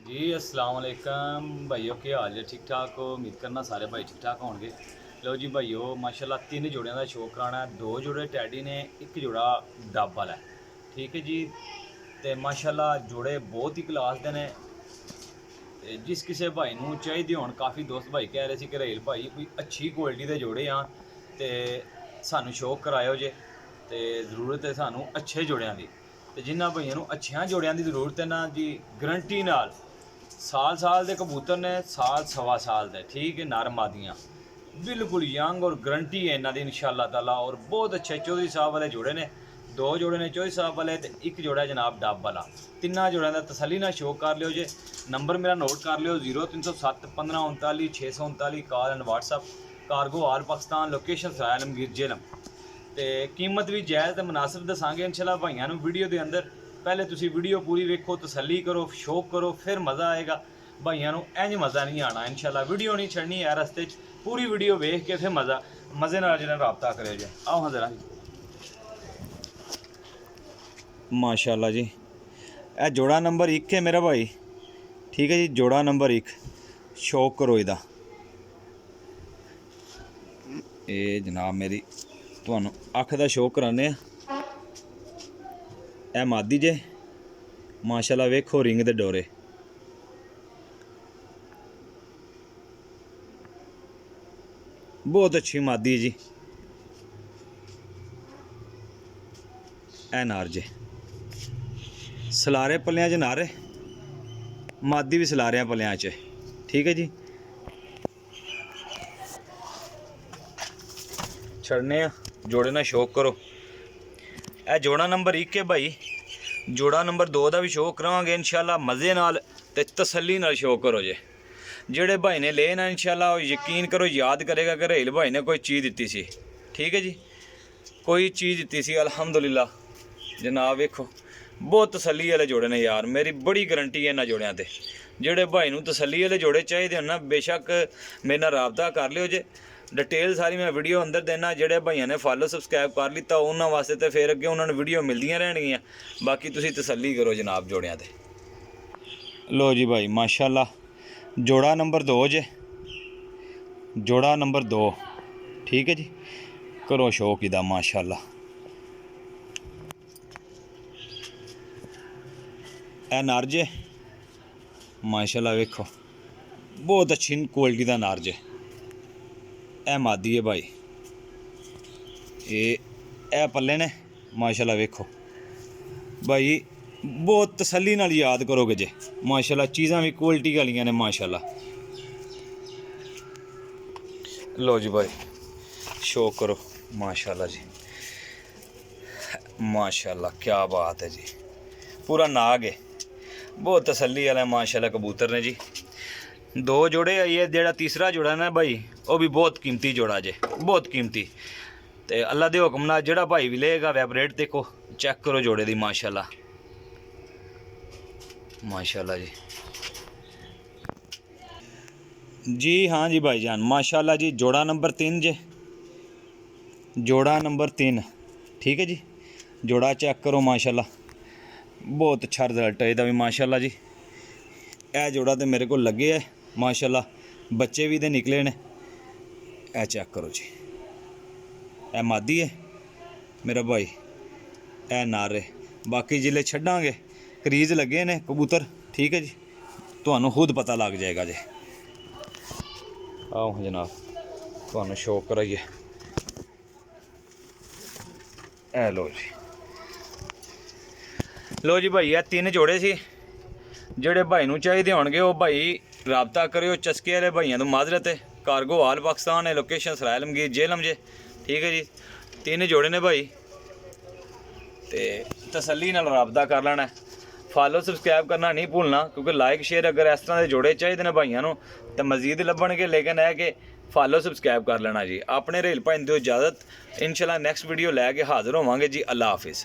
जी अस्सलाम वालेकुम भाइयों, क्या हाल है? ठीक ठाक हो? उम्मीद करना सारे भाई ठीक ठाक होंगे। लो जी भाइयों, माशाल्लाह 3 जोड़ियां का शौक कराना है। 2 जोड़े टैडी ने, एक जोड़ा डब वाला है। ठीक है जी। तो माशाल्लाह जोड़े बहुत ही क्लास दे ने। ते जिस किसी भाई नूं चाहिए होण, काफ़ी दोस्त भाई कह रहे थे कि रहेल भाई कोई अच्छी क्वालिटी के जोड़े आ ते सानू शौक करायो जे। ते ज़रूरत है सानू अच्छे जोड़ियां दी। ते जिन्हां भाइयों नूं अच्छियां जोड़ियां दी ज़रूरत है ना जी, गरंटी नाल साल साल के कबूतर ने, साल सवा साल दे, ठीक है, नर मादियाँ बिल्कुल यंग और गारंटी है इन्हों की इंशाअल्लाह ताला। और बहुत अच्छे चौधरी साहब वाले जोड़े ने। 2 जोड़े ने चौधरी साहब वाले तो एक जोड़ा जनाब डब वाला। तिना जोड़ों का तसली ना शौक कर लियो जे। नंबर मेरा नोट कर लियो 0307 15 39 639, call and WhatsApp. Cargo all Pakistan, location Sarai Alamgir Jhelum. तो कीमत भी जायज़ तो मुनासिब दसांगे इंशाल्लाह भाइयों नूं वीडियो के अंदर। पहले तुसी वीडियो पूरी वेखो, तसली करो, शौक करो, फिर मज़ा आएगा। भाइयों नूं इंज मज़ा नहीं आना इंशाल्लाह। वीडियो नहीं छड़नी है रस्ते पूरी वीडियो वेख के फिर मज़े नाल जिहड़ा राबता करो जे। आओ हाँ जरा माशाल्लाह जी, यह जोड़ा नंबर 1 है मेरा भाई। ठीक है जी, जोड़ा नंबर 1 शौक करो इहदा। ये जनाब मेरी तुहानू अख दा शौक कराने। ए मादी जे, माशाल्लाह वेखो रिंग दे डोरे। बहुत अच्छी मादी जी। ए नार जे, सलारे पलियां च नार, मादी भी सलारियां पलियां च। ठीक है जी, छड़ने जोड़े ना शौक करो। ए जोड़ा नंबर 1 है भाई। जोड़ा नंबर 2 का भी शौक करांगे इंशाल्लाह मज़े नाल ते तसल्ली नाल शौक करो जे। जेड़े भाई ने ले ना इंशाल्लाह यकीन करो याद करेगा कि रहेल भाई ने कोई चीज़ दी सी। ठीक है जी, कोई चीज़ दी सी अल्हम्दुलिल्लाह। जनाब वेखो बहुत तसल्ली वाले जोड़े ने यार, मेरी बड़ी गारंटी है इन्होंने जोड़ियां ते। जेड़े भाई नूं तसल्ली वाले जोड़े चाहिए ना, बेशक मेरे नाल राबता कर लियो जे। डिटेल सारी मैं वीडियो अंदर देना। जेड़े भाइयों ने फॉलो सबसक्राइब कर लिता उन्होंने वास्ते तो फिर अगे उन्होंने वीडियो मिलदियां रहनियां। बाकी तुसी तसल्ली करो जनाब जोड़ियां ते। लो जी भाई माशाल्लाह, जोड़ा नंबर 2 जे, जोड़ा नंबर 2। ठीक है जी, करो शौक इदा माशाल्लाह। ए नार जे, माशाल्लाह वेखो बहुत अच्छी क्वालिटी का नार जे। ए मादी है भाई, ए पल्ले ने माशाल्लाह वेखो भाई। बहुत तसल्ली नाल याद करोगे जे माशाल्लाह। चीज़ां भी क्वालिटी वालियां ने माशाल्लाह। लो जी भाई शौक करो माशाल्लाह जी, माशाल्लाह क्या बात है जी। पूरा नाग है, बहुत तसल्ली वाला माशाल्लाह कबूतर ने जी। 2 जोड़े आई है, जेड़ा तीसरा जोड़ा ना भाई वो भी बहुत कीमती जोड़ा जे, बहुत कीमती। तो अल्लाह के हुक्म नाल जेड़ा भाई भी लेगा वैबरेट देखो, चेक करो जोड़े दी माशाल्लाह, माशाल्लाह जी। जी हाँ जी भाईजान माशाल्लाह जी, जोड़ा नंबर 3 जे, जोड़ा नंबर 3। ठीक है जी, जोड़ा चेक करो माशाल्लाह, बहुत अच्छा रिजल्ट है इसदा भी माशाल्लाह जी। यह जोड़ा तो मेरे को लगे है माशाल्लाह, बच्चे भी दे निकले ने। ए चेक करो जी, ए मादी है मेरा भाई, ए नार है। बाकी जिले छड्डांगे क्रीज लगे ने कबूतर। ठीक है जी, तुहानू खुद पता लग जाएगा जी। आओ जनाब तुहानू शौक कराइए। ए लो जी, लो जी भाई ये 3 जोड़े सी। जेड़े भाई नूं चाहिए होणगे वो भाई राबता करियो। चस्के वाले भाइयों तो माजरत है। कारगो आल पाकिस्तान है, लोकेशन सराय आलमगीर जेलम जे। ठीक है जी, 3 जोड़े ने भाई, तो तसल्ली नाल राबता कर लेना। फॉलो सबसक्राइब करना नहीं भूलना, क्योंकि लाइक शेयर अगर इस तरह के जोड़े चाहिए ने भाइयों नूं तो मजीद लभणगे। लेकिन है कि फॉलो सबसक्राइब कर लेना जी। अपने रहेल भाई दो इजाज़त, इंशाल्लाह नैक्सट वीडियो लैके हाज़र होवांगे जी। अल्लाह हाफिज़।